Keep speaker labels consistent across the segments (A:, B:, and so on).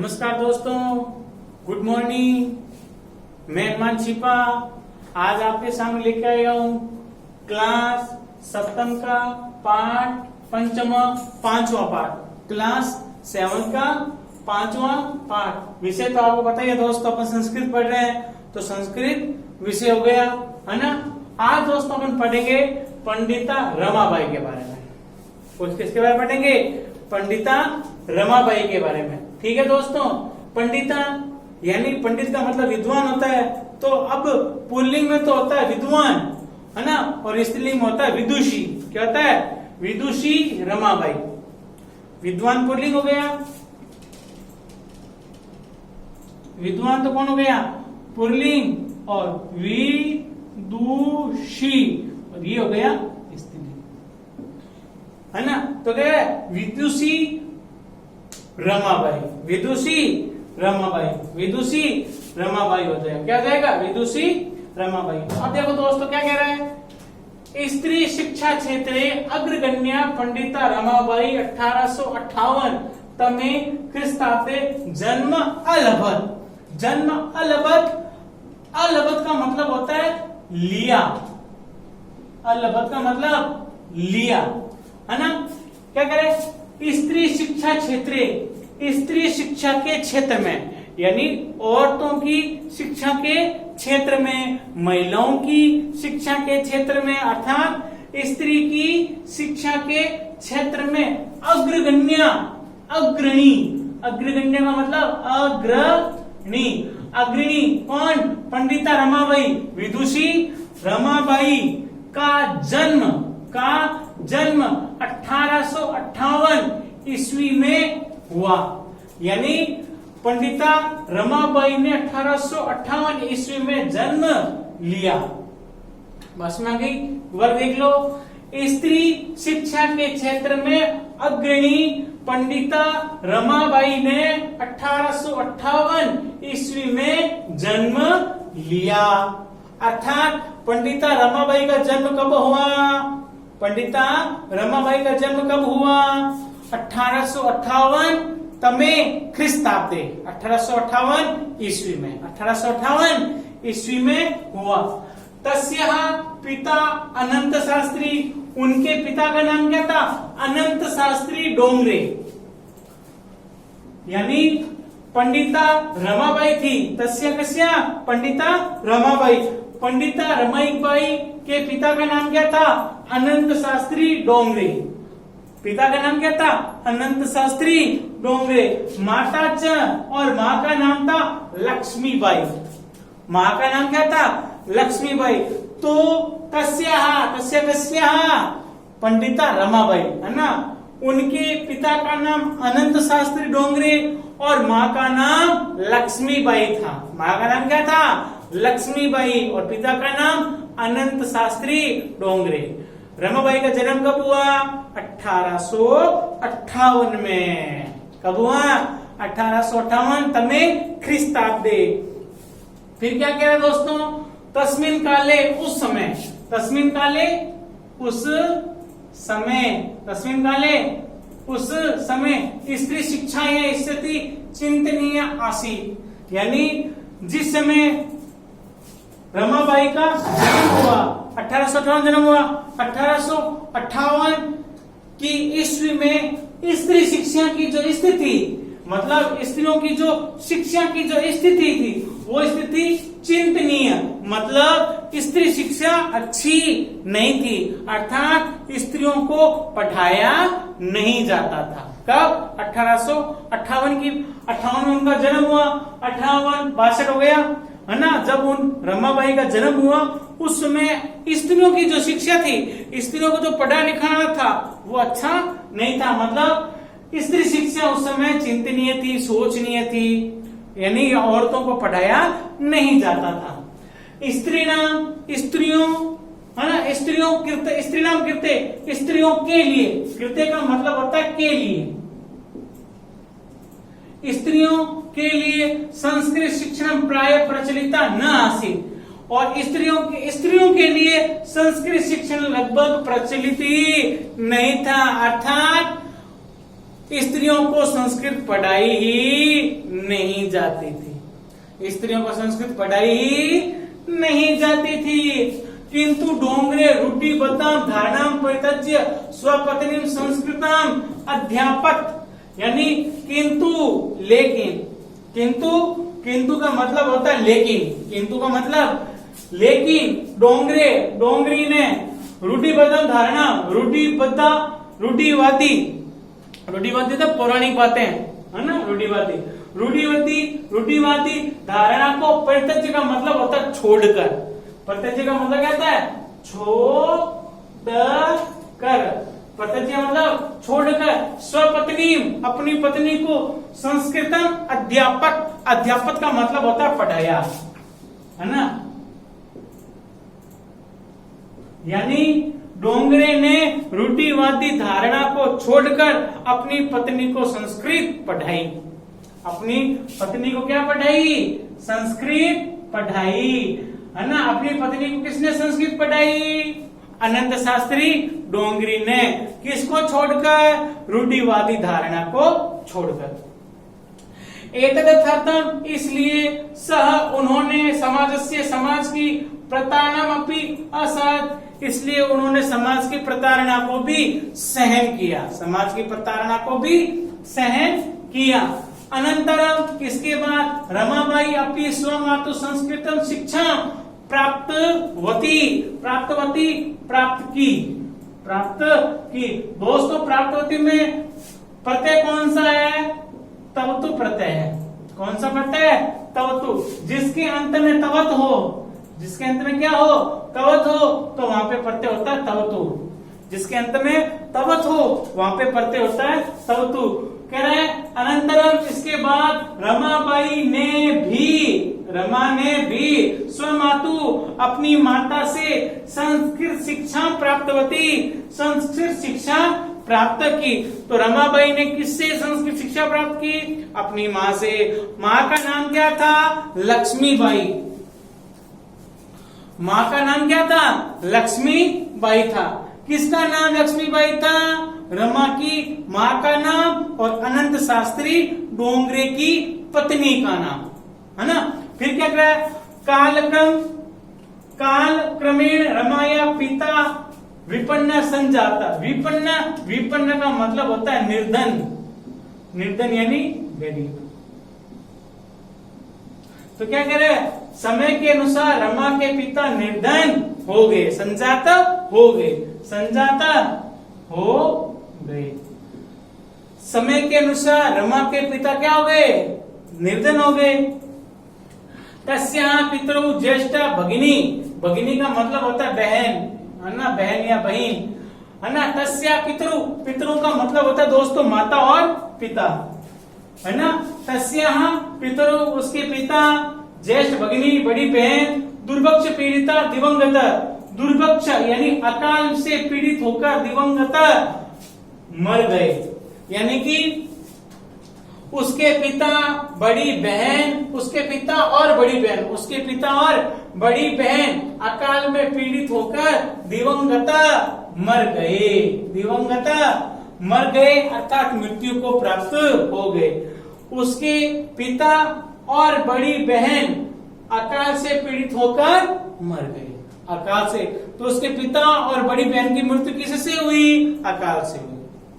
A: नमस्कार दोस्तों, good morning. मैं अनुमान छिपा आज आपके सामने लेकर आया हूँ क्लास सप्तम का पाठ पंचमा पांचवा पाठ, क्लास 7 का पांचवा पाठ। विषय तो आपको पता ही है दोस्तों, अपन संस्कृत पढ़ रहे हैं तो संस्कृत विषय हो गया है ना। आज दोस्तों अपन पढ़ेंगे पंडिता रमाबाई के बारे में। कुछ किसके बारे में पढ़ेंगे? पंडिता रमाबाई के बारे में। ठीक है दोस्तों, पंडिता यानी पंडित का मतलब विद्वान होता है। तो अब पुल्लिंग में तो होता है विद्वान, है ना, और स्त्रीलिंग में होता है विदुषी। क्या होता है? विदुषी रमाबाई। विद्वान पुल्लिंग हो गया, विद्वान तो कौन हो गया? पुल्लिंग, और विदुषी और ये हो गया स्त्रीलिंग, है ना। तो क्या है? विदुषी रमाबाई, विदुषी रमाबाई, विदुषी रमाबाई हो जाएगा। क्या हो जाएगा? विदुषी रमाबाई। अब देखो दोस्तों क्या कह रहा है, स्त्री शिक्षा क्षेत्रे अग्रगण्या पंडिता रमाबाई 1858 तमे ख्रिस्ताब्दे जन्म अलभत। जन्म अलभत, अलभत का मतलब होता है लिया, अलभत का मतलब लिया, है ना। क्या करे? स्त्री शिक्षा क्षेत्र, स्त्री शिक्षा के क्षेत्र में यानी औरतों की शिक्षा के क्षेत्र में, महिलाओं की शिक्षा के क्षेत्र में, अर्थात स्त्री की शिक्षा के क्षेत्र में अग्रगण्य, अग्रणी, अग्रगण्य का मतलब अग्रणी, अग्रणी कौन? पंडिता रमाबाई, विदुषी रमाबाई का जन्म 1858 ईस्वी में हुआ। यानी पंडिता रमाबाई ने 1858 ईस्वी में जन्म लिया। बस में आ गई। वर्ग देख लो, स्त्री शिक्षा के क्षेत्र में अग्रणी पंडिता रमाबाई ने 1858 ईस्वी में जन्म लिया। अर्थात पंडिता रमाबाई का जन्म कब हुआ? पंडिता रमाबाई का जन्म कब हुआ? 1858 तमे ख्रिस्ताब्दे, 1858 ईस्वी में, 1858 ईस्वी में हुआ। तस्यः पिता अनंत शास्त्री, उनके पिता का नाम क्या था? अनंत शास्त्री डोंगरे। यानी पंडिता रमाबाई थी, तस्या कस्या पंडिता रमाबाई, पंडिता रमाबाई के पिता का नाम क्या था? अनंत शास्त्री डोंगरे। पिता का नाम क्या था? अनंत शास्त्री डोंगरे। माता च, और माँ का नाम था लक्ष्मीबाई। माँ का नाम क्या था? लक्ष्मीबाई। तो तस्या पंडिता रमाबाई, है ना, उनके पिता का नाम अनंत शास्त्री डोंगरे और माँ का नाम लक्ष्मीबाई था। माँ का नाम क्या था? लक्ष्मीबाई, और पिता का नाम अनंत शास्त्री डोंगरे। रमाबाई का जन्म कब हुआ? 1858 में। कब हुआ? 1858 तमे ख्रिस्ताब्दे। फिर क्या कह रहा है दोस्तों? तस्मिन काले, उस समय, तस्मिन काले उस समय, तस्मिन काले उस समय स्त्री शिक्षा या स्थिति चिंतनीय आसीत। यानी जिस समय रमाबाई का जन्म हुआ, 1858 जन्म हुआ, 1858 की ईस्वी में स्त्री शिक्षा की जो स्थिति, मतलब स्त्रियों की जो शिक्षा की जो स्थिति थी, वो स्थिति चिंतनीय, मतलब स्त्री शिक्षा अच्छी नहीं थी, अर्थात स्त्रियों को पढ़ाया नहीं जाता था। कब? 1858 की, 58 में उनका जन्म हुआ, 58 62 हो गया, है ना। जब उन रमाबाई का जन्म हुआ उस समय स्त्रियों की जो शिक्षा थी, स्त्रियों को जो पढ़ा लिखाना था वो अच्छा नहीं था, मतलब स्त्री शिक्षा उस समय चिंतनीय थी, सोचनीय थी, यानी औरतों को पढ़ाया नहीं जाता था। स्त्री नाम, स्त्रियों, है ना, स्त्रियों कृत्य, स्त्री नाम कृत्य, स्त्रियों के लिए, कृत्य का मतलब होता है के लिए, स्त्रियों के लिए संस्कृत शिक्षण प्राय प्रचलिता न आसीत, और स्त्रियों के लिए संस्कृत शिक्षण लगभग प्रचलित ही नहीं था। अर्थात स्त्रियों को संस्कृत पढ़ाई ही नहीं जाती थी, स्त्रियों को संस्कृत पढ़ाई ही नहीं जाती थी। किंतु डोंगरे रूढ़ि बदाम धारणाम परित्यज्य स्वपत्नीम संस्कृतम अध्यापक, यानी किंतु लेकिन, किंतु का मतलब होता है लेकिन, किंतु का मतलब लेकिन डोंगरी ने रूढ़िबद्ध धारणा, रूढ़िवादी तो पौराणिक बातें है ना, रूढ़िवादी धारणा को परित्यज्य का मतलब होता है छोड़कर, परित्यज्य का मतलब क्या होता है छोड़कर, परित्यज्य मतलब छोड़कर, स्वपत्नी अपनी पत्नी को संस्कृतम अध्यापक, अध्यापक का मतलब होता है पढ़ाया, है ना। यानी डोंगरे ने रूढ़िवादी धारणा को छोड़कर अपनी पत्नी को संस्कृत पढ़ाई, अपनी पत्नी को क्या पढ़ाई, संस्कृत पढ़ाई, है ना। अपनी पत्नी को किसने संस्कृत पढ़ाई, अनंत शास्त्री डोंगरी ने, किसको छोड़कर, रूढ़िवादी धारणा को छोड़कर। एतदर्थार्थम, इसलिए सह उन्होंने समाज की प्रताड़ना अपि असहत, इसलिए उन्होंने समाज की प्रताड़ना को भी सहन किया, समाज की प्रताड़ना को भी सहन किया। अनंतरम, इसके बाद रमाबाई अपनी स्वमातु संस्कृतम शिक्षा प्राप्त की। दोस्तों प्राप्तवती में प्रत्यय कौन सा है, तवतु प्रत्यय है। कौन सा प्रत्यय है, तवतु, जिसके अंत में तवत हो, जिसके अंत में क्या हो, तवत हो, तो वहां पे प्रत्यय होता है तवतु, जिसके अंत में तवत हो वहां पे प्रत्यय होता है तवतु। कह रहे हैं अनंतरम, इसके बाद रमाबाई ने भी स्वमातु अपनी माता से संस्कृत शिक्षा प्राप्तवती, संस्कृत शिक्षा प्राप्त की। तो रमाबाई ने किससे संस्कृत शिक्षा प्राप्त की, अपनी माँ से। माँ का नाम क्या था, लक्ष्मीबाई, माँ का नाम क्या था, लक्ष्मीबाई था। किसका नाम लक्ष्मीबाई था, रमा की माँ का नाम और अनंत शास्त्री डोंगरे की पत्नी का नाम, है ना। फिर क्या करा, काल क्रमेण रमाया पिता विपन्न संजाता। विपन्न का मतलब होता है निर्धन यानी गरीब। तो क्या करे, समय के अनुसार रमा के पिता निर्धन हो गए, संजाता हो गए। समय के अनुसार रमा के पिता क्या हो गए, निर्धन हो गए। तस्याः पितरौ ज्येष्ठ भगिनी का मतलब होता है बहन, है ना, बहन या बहन, है ना। तस्या पितरौ का मतलब होता है दोस्तों माता और पिता, है ना। तस्याः पितरौ उसके पिता, ज्येष्ठ भगिनी बड़ी बहन, दुर्भिक्ष पीड़िता दिवंगत, दुर्भिक्ष यानी अकाल से पीड़ित होकर दिवंगत मर गए। यानी कि उसके पिता बड़ी बहन, उसके पिता और बड़ी बहन अकाल में पीड़ित होकर दिवंगत मर गए अर्थात मृत्यु को प्राप्त हो गए। उसके पिता और बड़ी बहन अकाल से पीड़ित होकर मर गए, अकाल से। तो उसके पिता और बड़ी बहन की मृत्यु किससे हुई, अकाल से हुई,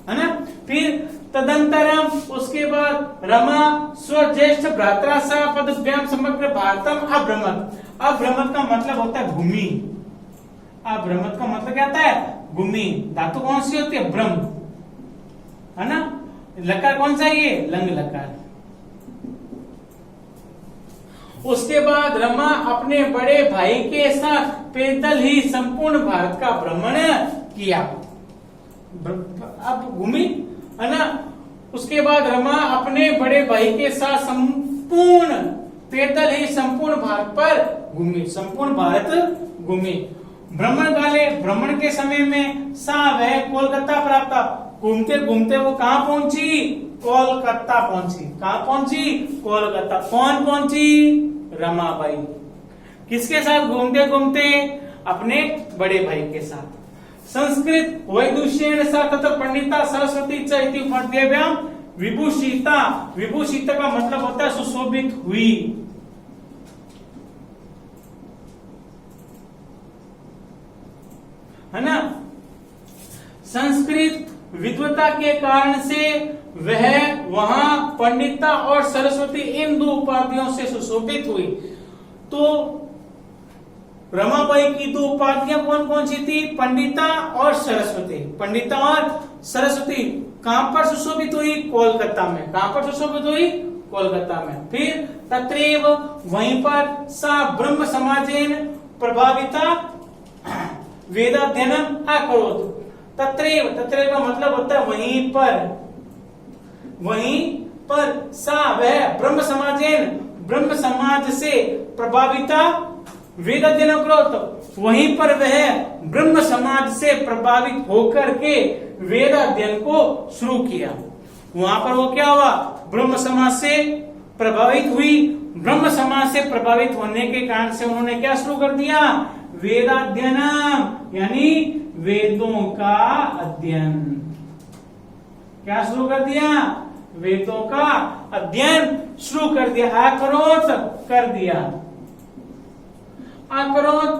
A: है ना। फिर तदंतरम उसके बाद रमा स्वज्येष्ठ भ्रात्रा सह पदभ्याम समग्र भारतम अभ्रमत। अभ्रमत का मतलब होता है भूमि, अभ्रमत का मतलब क्या होता है, भूमि। धातु कौन सी होती है, ब्रह्म, है ना। लकार कौन सा है, ये लंग लकार। उसके बाद रमा अपने बड़े भाई के साथ पैदल ही संपूर्ण भारत का भ्रमण किया। अब घूमी, है ना। उसके बाद रमा अपने बड़े भाई के साथ पैदल ही संपूर्ण भारत पर घूमी, संपूर्ण भारत घूमी। भ्रमण के समय में सा वह कोलकाता प्राप्त। घूमते घूमते वो कहाँ पहुंची, कोलकाता पहुंची। कहाँ पहुंची, कोलकाता। कौन पहुंची, रमाबाई। किसके साथ घूमते घूमते, अपने बड़े भाई के साथ। संस्कृत वैदुष्येण सा तथा पंडिता सरस्वती च इति उपाध्येभ्याम विभूषिता। विभूषिता का मतलब होता है सुशोभित हुई। है ना। संस्कृत विद्वता के कारण से वह वहां पंडिता और सरस्वती इन दो उपाधियों से सुशोभित हुई। तो रमाबाई की दो उपाधियां कौन कौन सी थी? पंडिता और सरस्वती। पंडिता और सरस्वती कहां पर सुशोभित हुई? कोलकाता में। कहां पर सुशोभित हुई? कोलकाता में। फिर तत्रैव वहीं पर सा ब्रह्म समाजेन प्रभाविता वेदाध्ययनम अकरोत्। तत्रैव, तत्रैव का मतलब होता है वहीं पर। वहीं पर सा वह ब्रह्म समाजेन, ब्रह्म समाज से प्रभाविता वेदाध्ययन करोत्। वहीं पर वह ब्रह्म समाज से प्रभावित होकर के वेद अध्ययन को शुरू किया। वहां पर वो क्या हुआ? ब्रह्म समाज से प्रभावित हुई। ब्रह्म समाज से प्रभावित होने के कारण से उन्होंने क्या शुरू कर दिया? वेदाध्ययनम, यानी वेदों का अध्ययन। क्या शुरू कर दिया? वेदों का अध्ययन शुरू कर दिया। आकरोत कर दिया। आकरोत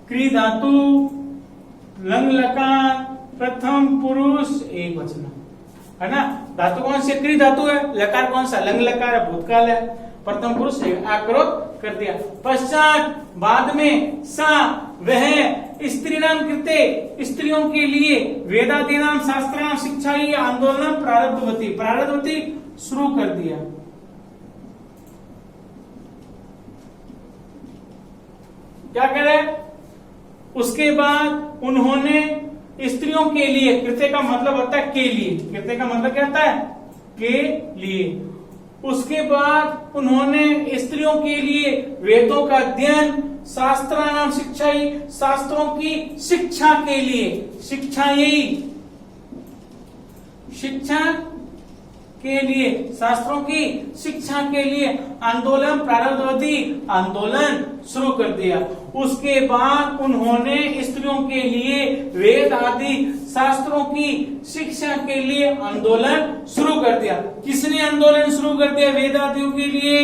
A: क्री धातु, लंग लकार, प्रथम पुरुष एक वचन, है ना। धातु कौन सी? क्री धातु है। लकार कौन सा? लंग लकार है, भूतकाल है। प्रथम पुरुष आकरोत कर दिया। पश्चात बाद में सा वह स्त्री नाम कृते, स्त्रियों के लिए वेदादीनाम शास्त्राम शिक्षा ही आंदोलन प्रारब्धवती, प्रारब्धवती शुरू कर दिया। क्या करे? उसके बाद उन्होंने स्त्रियों के लिए, कृत्य का मतलब होता है के लिए, कृत्य का मतलब क्या होता है? के लिए। उसके बाद उन्होंने स्त्रियों के लिए वेदों का अध्ययन, शास्त्राणाम शिक्षा ही, शास्त्रों की शिक्षा के लिए, शिक्षा यही, शिक्षा के लिए, शास्त्रों की शिक्षा के लिए आंदोलन प्रारब्धवती, आंदोलन शुरू कर दिया। उसके बाद उन्होंने स्त्रियों के लिए वेद आदि शास्त्रों की शिक्षा के लिए आंदोलन शुरू कर दिया। किसने आंदोलन शुरू कर दिया वेद आदियों के लिए?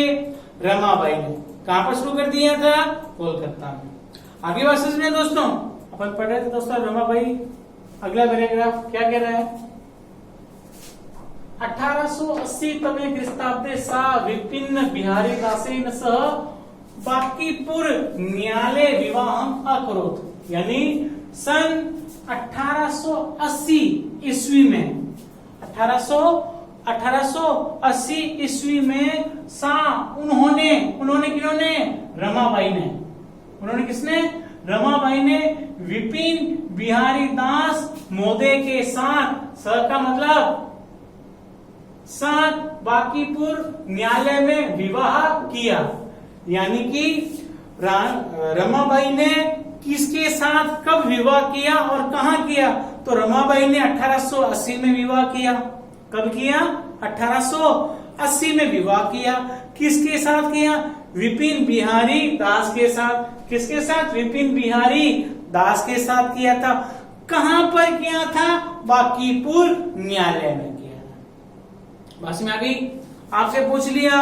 A: रमाबाई ने। कहां पर शुरू कर दिया था? कोलकाता में। आगे बात समझ में दोस्तों, अपन पढ़ रहे थे दोस्तों रमाबाई। अगला पैराग्राफ क्या कह रहा है? 1880 तमे ख्रीस्ताब्दे सा विपिन बिहारी दासेन सह बांकीपुर न्यायालय विवाहम अकरोत्। यानी सन 1880 ईस्वी में, 1880 ईस्वी में सा उन्होंने किन्होंने? रमाबाई ने। उन्होंने किसने? रमाबाई ने विपिन बिहारी दास मोदे के साथ, स का मतलब साथ, बांकीपुर न्यायालय में विवाह किया। यानी कि रमाबाई ने किसके साथ कब विवाह किया और कहां किया? तो रमाबाई ने 1880 में विवाह किया। कब किया? 1880 में विवाह किया। किसके साथ किया? विपिन बिहारी दास के साथ। किसके साथ? विपिन बिहारी दास के साथ किया था। कहां पर किया था? बांकीपुर न्यायालय में किया। बस में अभी आपसे पूछ लिया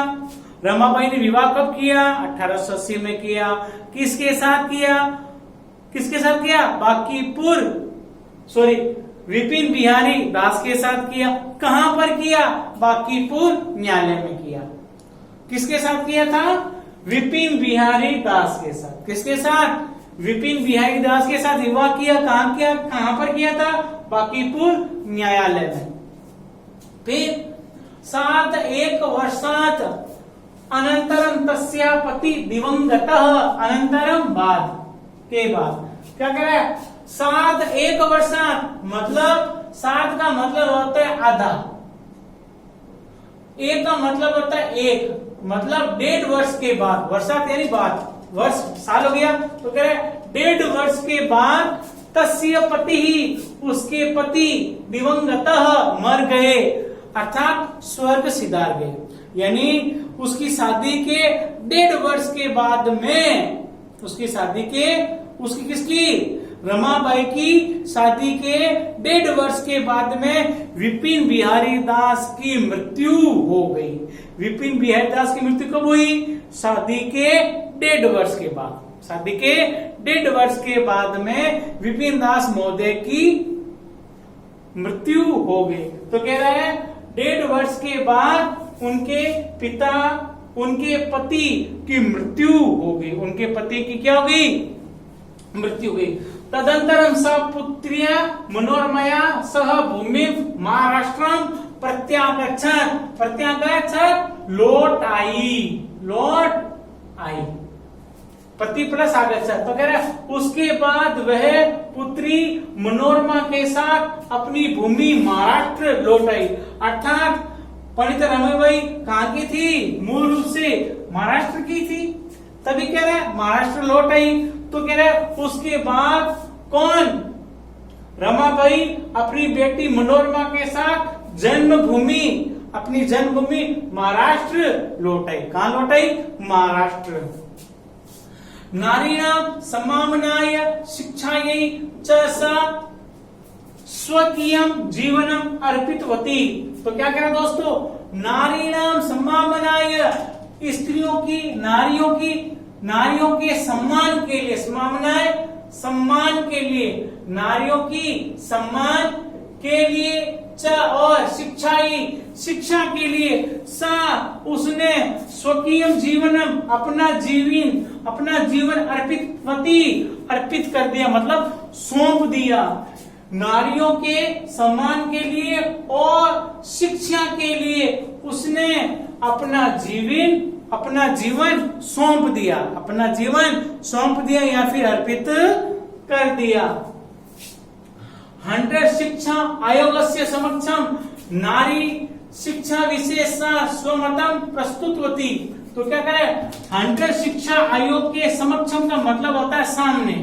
A: रमाबाई ने विवाह कब किया? 1880 में किया। किसके साथ किया? किसके साथ किया? बांकीपुर, सॉरी, विपिन बिहारी दास के साथ किया। कहां पर किया? बांकीपुर न्यायालय में किया। किसके साथ किया था? विपिन बिहारी दास के साथ। किसके साथ? विपिन बिहारी दास के साथ विवाह किया। कहां किया? कहां पर किया था? बांकीपुर न्यायालय में। फिर सात एक वर्षात अनंतरम तस्या पति दिवंगतः, अनंतरम बाद के बाद क्या कह रहा है? सात एक वर्षात, मतलब सात का मतलब होता है आधा, एक का मतलब होता है एक, मतलब 1.5 वर्ष के बाद, वर्षात यानी बाद, वर्ष साल हो गया, तो कह रहे 1.5 वर्ष के बाद तस्य पति ही, उसके पति दिवंगतः मर गए, अर्थात स्वर्ग सिधार गए। यानी उसकी शादी के 1.5 वर्ष के बाद में, उसकी शादी के, उसकी किसकी? रमाबाई की शादी के 1.5 वर्ष के बाद में विपिन बिहारी दास की मृत्यु हो गई। विपिन बिहारी दास की मृत्यु कब हुई? शादी के 1.5 वर्ष के बाद। शादी के 1.5 वर्ष के बाद में विपिन दास महोदय की मृत्यु हो गई। तो कह रहा है 1.5 वर्ष के बाद उनके पिता, उनके पति की मृत्यु हो गई। उनके पति की क्या हो गई? मृत्यु हो गई। तदंतरम स पुत्र्या मनोरमया सह भूमि महाराष्ट्रम प्रत्यागच्छत्। प्रत्यागच्छत् लौट आई। पति प्लस आगच्छत्। तो कह रहा है उसके बाद वह पुत्री मनोरमा के साथ अपनी भूमि महाराष्ट्र लौट आई। अर्थात पंडित रमाबाई कहाँ की थी? मूल रूप से महाराष्ट्र की थी। तभी कह रहा है महाराष्ट्र लौट आई। तो कह रहा है उसके बाद कौन? रमाबाई अपनी बेटी मनोरमा के साथ जन्मभूमि, अपनी जन्मभूमि महाराष्ट्र लौट आई। कहां लौट आई? महाराष्ट्र। नारीणां सम्मानाय शिक्षायै च सा स्वकीयं जीवनम अर्पितवती। तो क्या कह रहा दोस्तों? नारीणां सम्मानाय, स्त्रियों की, नारियों के सम्मान के लिए, सम्मान के लिए, नारियों की सम्मान के लिए, च और शिक्षा के लिए, सा उसने स्वकीय जीवनम अपना जीवन अर्पित कर दिया, मतलब सौंप दिया। नारियों के सम्मान के लिए और शिक्षा के लिए उसने अपना जीवन सौंप दिया, या फिर अर्पित कर दिया। हंटर शिक्षा आयोगस्य समक्षम नारी शिक्षा विशेषा स्वमतम प्रस्तुतवती। तो क्या करे? हंटर शिक्षा आयोग के समक्षम का मतलब होता है सामने।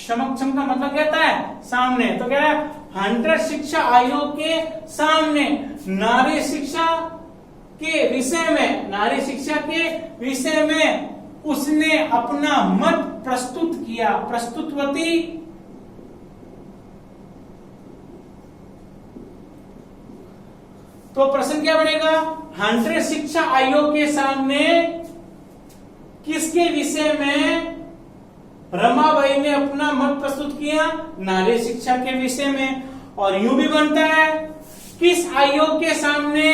A: समक्षम का मतलब क्या होता है? सामने। तो कह रहा है हंटर शिक्षा आयोग के सामने नारी शिक्षा के विषय में उसने अपना मत प्रस्तुत किया। प्रस्तुतवती तो प्रश्न क्या बनेगा? हंटर शिक्षा आयोग के सामने किसके विषय में रमाबाई ने अपना मत प्रस्तुत किया? नारी शिक्षा के विषय में। और यूं भी बनता है किस आयोग के सामने?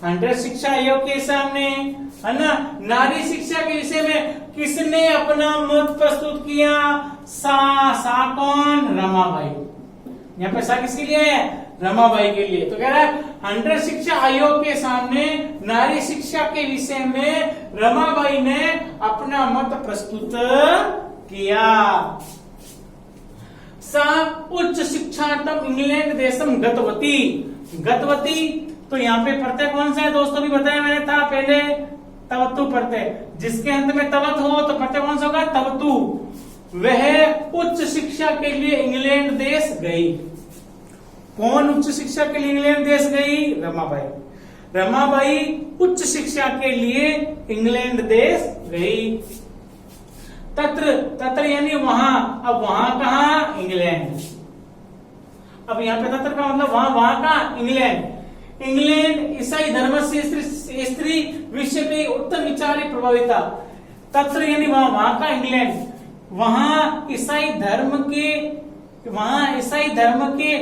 A: हंटर शिक्षा आयोग के सामने, है ना। नारी शिक्षा के विषय में किसने अपना मत प्रस्तुत किया? सा कौन? रमाबाई। यहाँ पे सा किसके लिए है? रमाबाई के लिए। तो कह रहा है हंटर शिक्षा आयोग के सामने नारी शिक्षा के विषय में रमाबाई ने अपना मत प्रस्तुत किया। सा उच्च शिक्षार्थम इंग्लैंड देशम गतवती। तो यहाँ पे प्रत्यय कौन सा है दोस्तों? भी बताया मैंने था पहले, तवतु प्रत्यय। जिसके अंत में तवत हो तो प्रत्यय कौन सा होगा? तवतु। वह उच्च शिक्षा के लिए इंग्लैंड देश गई। कौन उच्च शिक्षा के लिए इंग्लैंड देश गई? रमाबाई उच्च शिक्षा के लिए इंग्लैंड देश गई। तत्र यानी वहां। अब वहां कहा? इंग्लैंड। अब यहाँ पे तत्र का मतलब वहां का इंग्लैंड। ईसाई धर्म से स्त्री विषय में उत्तम विचार प्रभाविता। तत्र यानी वहां का इंग्लैंड। वहां ईसाई धर्म के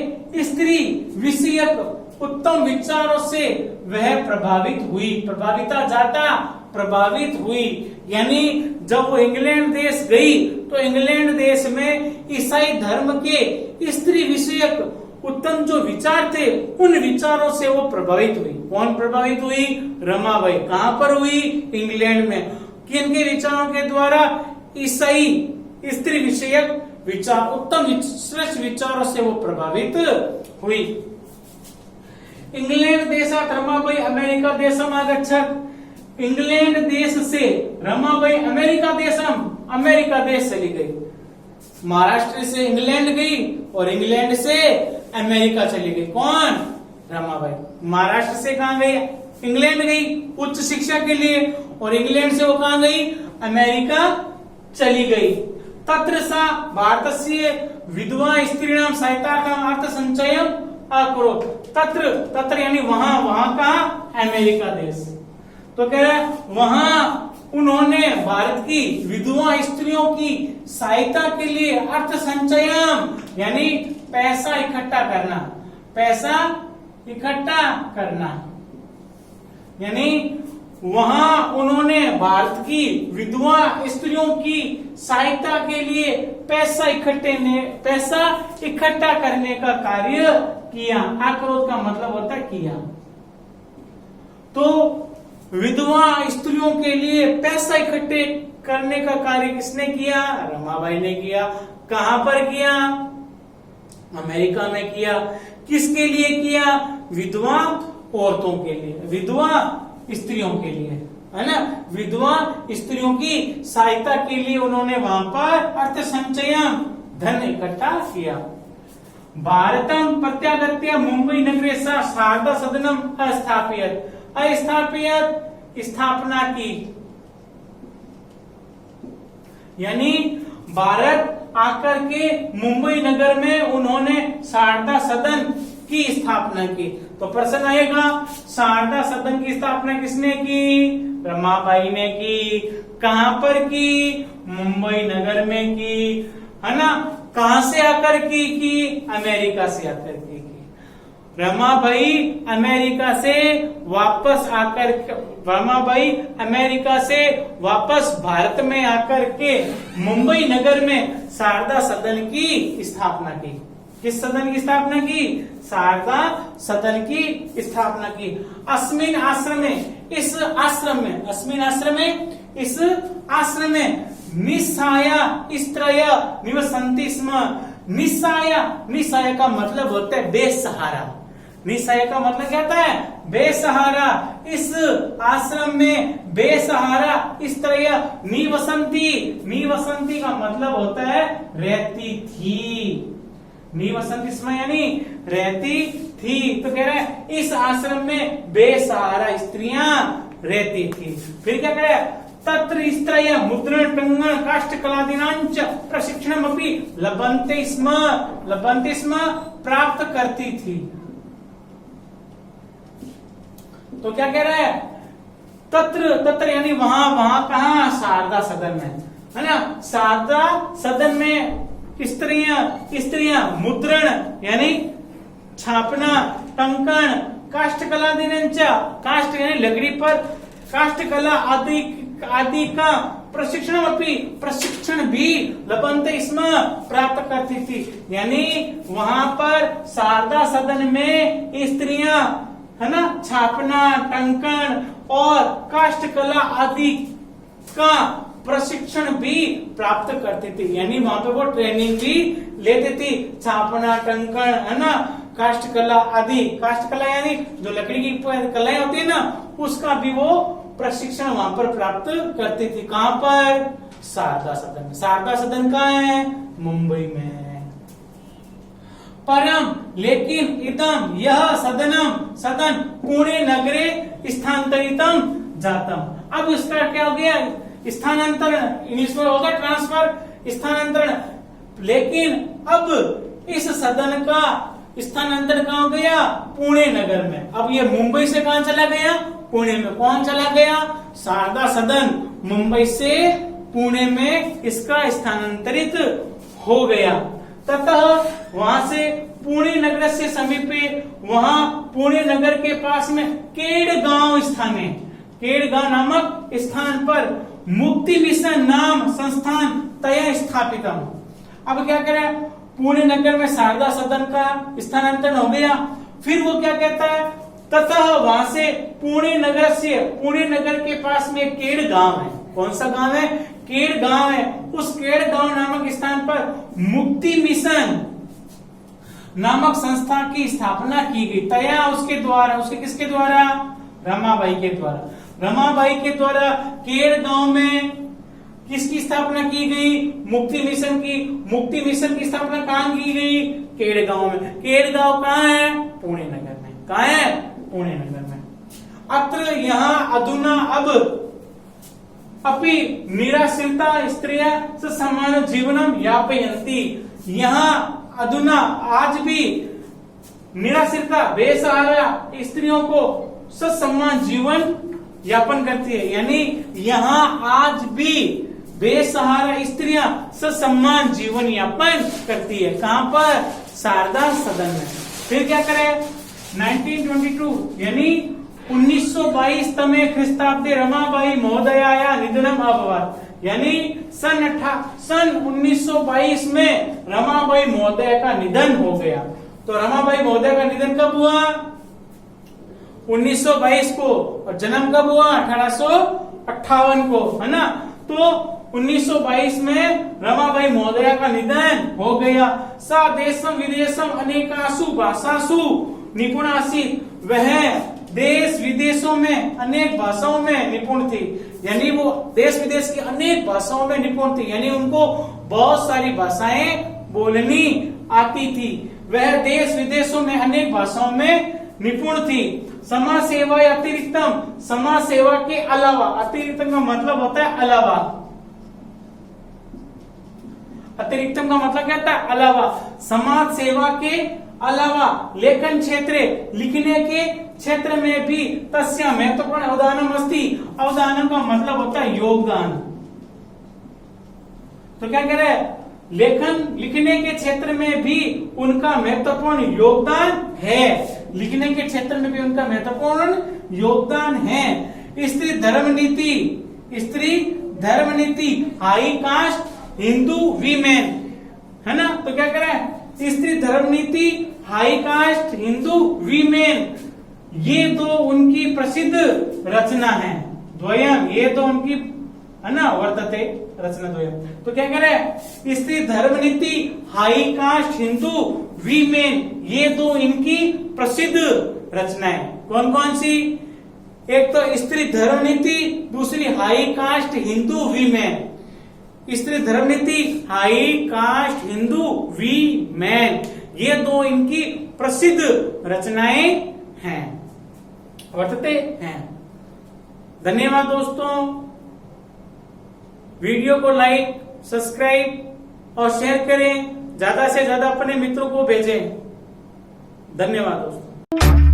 A: स्त्री विषयक उत्तम विचारों से वह प्रभावित हुई। यानी जब वो इंग्लैंड देश गई तो इंग्लैंड देश में ईसाई धर्म के स्त्री विषयक उत्तम जो विचार थे उन विचारों से वो प्रभावित हुई। कौन प्रभावित हुई? रमाबाई। कहां पर हुई? इंग्लैंड में। किनके विचारों के द्वारा? ईसाई स्त्री विषयक विचार, उत्तम श्रेष्ठ विचारों से वो प्रभावित हुई। इंग्लैंड देशात रमाबाई अमेरिका देशम आगच्छत्। इंग्लैंड देश से रमाबाई अमेरिका देश चली गई। महाराष्ट्र से इंग्लैंड गई और इंग्लैंड से अमेरिका चली गई। कौन? रमाबाई। महाराष्ट्र से कहां गई? इंग्लैंड गई उच्च शिक्षा के लिए, और इंग्लैंड से वो कहां गई? अमेरिका चली गई। तत्र सा भारतस्य विधवा स्त्रीणां सहायतार्थम् अर्थसञ्चयम् अकरोत्। तत्र यानी वहां का अमेरिका देश। तो कह रहा है वहां उन्होंने भारत की विधवा स्त्रियों की सहायता के लिए अर्थ संचयन यानी पैसा इकट्ठा करना यानी वहां उन्होंने भारत की विधवा स्त्रियों की सहायता के लिए पैसा इकट्ठा करने का कार्य किया। अकरोध का मतलब होता है किया। तो विधवा स्त्रियों के लिए पैसा इकट्ठे करने का कार्य किसने किया? रमाबाई ने किया। कहां पर किया? अमेरिका में किया। किसके लिए किया? विधवा औरतों के लिए, विधवा स्त्रियों के लिए, है ना। विधवा स्त्रियों की सहायता के लिए उन्होंने वहां पर अर्थ संचयन धन इकट्ठा किया। भारतम प्रत्यागत्य मुंबई नगरे सा शारदा सदनम स्थापना की यानी भारत आकर के मुंबई नगर में उन्होंने शारदा सदन की स्थापना की। तो प्रश्न आएगा शारदा सदन की स्थापना किसने की? रमाबाई ने की। कहां पर की? मुंबई नगर में की, है ना। कहां से आकर की? अमेरिका से आकर की। रमाबाई अमेरिका से वापस भारत में आकर के मुंबई नगर में शारदा सदन की स्थापना की। किस सदन की स्थापना की? शारदा सदन की स्थापना की। अस्मिन आश्रम में निस्साया स्त्रय निवसन्ति स्म। निस्साया का मतलब होता है बेसहारा। निस्सहाय का मतलब क्या होता है? बेसहारा। इस आश्रम में बेसहारा स्त्रिय निवसंती का मतलब होता है रहती थी। निवसंती स्म यानी रहती थी। तो कह रहा है इस आश्रम में बेसहारा स्त्रियां रहती थी। फिर क्या कह रहा है? तत्र स्त्रय मुद्रण टंगन काष्ठकलादीनांच प्रशिक्षणमपि लभन्ते स्म प्राप्त करती थी। तो क्या कह रहा है? तत्र यानी वहां कहा? शारदा सदन में, है ना। शारदा सदन में स्त्रियां मुद्रण यानी छापना, टंकन, काष्ठकलादीनांच काष्ठ यानी लकड़ी पर काष्ठकला आदि का प्रशिक्षण भी लभन्ते स्म प्राप्त करती थी। यानी वहां पर शारदा सदन में स्त्रियां, है ना, छापना, टंकन और काष्ठकला आदि का प्रशिक्षण भी प्राप्त करती थी। यानी वहां पे वो ट्रेनिंग भी लेती थी। छापना, टंकन, है ना, काष्ठकला आदि। काष्ठकला यानी जो लकड़ी की कलाएं होती है ना, उसका भी वो प्रशिक्षण वहां पर प्राप्त करती थी। कहां पर? शारदा सदन में। शारदा सदन कहाँ है? मुंबई में। परम लेकिन इदम यह सदन पुणे नगरे स्थानांतरितम जातम। अब इसका क्या हो गया? स्थानांतरण। इंग्लिश में होगा ट्रांसफर, स्थानांतरण। लेकिन अब इस सदन का स्थानांतरण कहाँ हो गया? पुणे नगर में। अब ये मुंबई से कहां चला गया? पुणे में। कौन चला गया? शारदा सदन मुंबई से पुणे में इसका स्थानांतरित हो गया। ततः वहां से पुणे नगर से समीपे, वहां पुणे नगर के पास में केड़गांव स्थान है। केड़गांव नामक स्थान पर मुक्ति मिशन नाम संस्थान तय स्थापित। अब क्या करें? पुणे नगर में शारदा सदन का स्थानांतरण हो गया। फिर वो क्या कहता है? तथा वहां से पुणे नगर के पास में केड़ गांव है। कौन सा गांव है? केड़ गांव है। उस केड़ गांव नामक स्थान पर मुक्ति मिशन नामक संस्था की स्थापना की गई। तया उसके द्वारा, उसके किसके द्वारा? रमाबाई के द्वारा। रमाबाई के द्वारा केड़ गांव में किसकी स्थापना की गई? मुक्ति मिशन की। मुक्ति मिशन की स्थापना कहां की गई? केड़ गांव में। केड़ गांव कहां है? पुणे नगर में। कहां है? पुणे नगर में। अत्र यहाँ अधुना अब अपि निराश्रिता स्त्रियः ससम्मान जीवनम यापयन्ति। यहाँ अधुना आज भी निराश्रिता बेसहारा स्त्रियों को ससम्मान जीवन यापन करती है। यानी यहाँ आज भी बेसहारा स्त्रियां ससम्मान जीवन यापन करती है। कहां पर? शारदा सदन में। फिर क्या करे? 1922 यानी 1922 तमे ख्रीस्ताब्दे रमाबाई महोदयाया निधनम अभवत्। यानी सन 1922 में रमाबाई महोदया का निधन हो गया। तो रमाबाई महोदया का निधन कब हुआ? 1922 को। और जन्म कब हुआ? 1858 को, है ना। तो 1922 में रमाबाई महोदया का निधन हो गया। सा देशम विदेशम अनेकासु भाषासु निपुणासीत्। वह देश विदेशों में अनेक भाषाओं में निपुण थी। यानी वो देश विदेश की अनेक भाषाओं में निपुण थी। यानी उनको बहुत सारी भाषाएं बोलनी आती थी। वह देश विदेशों में अनेक भाषाओं में निपुण थी। समाज सेवा अतिरिक्तम, समाज सेवा के अलावा, अतिरिक्तम का मतलब होता है अलावा। अतिरिक्तम का मतलब क्या होता है? अलावा। समाज सेवा के अलावा लेखन क्षेत्र, लिखने के क्षेत्र में भी तस्य महत्वपूर्ण अवदानम अस्ति। अवदानम का मतलब होता है योगदान। तो क्या कह रहे हैं? लेखन लिखने के क्षेत्र में भी उनका महत्वपूर्ण योगदान है। लिखने के क्षेत्र में भी उनका महत्वपूर्ण योगदान है। स्त्री धर्म नीति, स्त्री धर्म नीति, हाई कास्ट हिंदू वीमेन, है ना। तो क्या करें? स्त्री धर्म नीति, हाई कास्ट हिंदू वीमेन, ये दो उनकी प्रसिद्ध रचना है। द्वयम, ये दो उनकी, है ना, वर्तते रचना द्वयम। तो क्या करें? स्त्री धर्म नीति, हाई कास्ट हिंदू वीमेन, ये दो इनकी प्रसिद्ध रचनाएं। कौन कौन सी? एक तो स्त्री धर्म नीति, दूसरी हाई कास्ट हिंदू वीमेन। स्त्री धर्म नीति, हाई कास्ट हिंदू वीमेन, ये दो इनकी प्रसिद्ध रचनाएं हैं, वर्तते हैं। धन्यवाद दोस्तों। वीडियो को लाइक, सब्सक्राइब और शेयर करें। ज्यादा से ज्यादा अपने मित्रों को भेजें। धन्यवाद दोस्तों।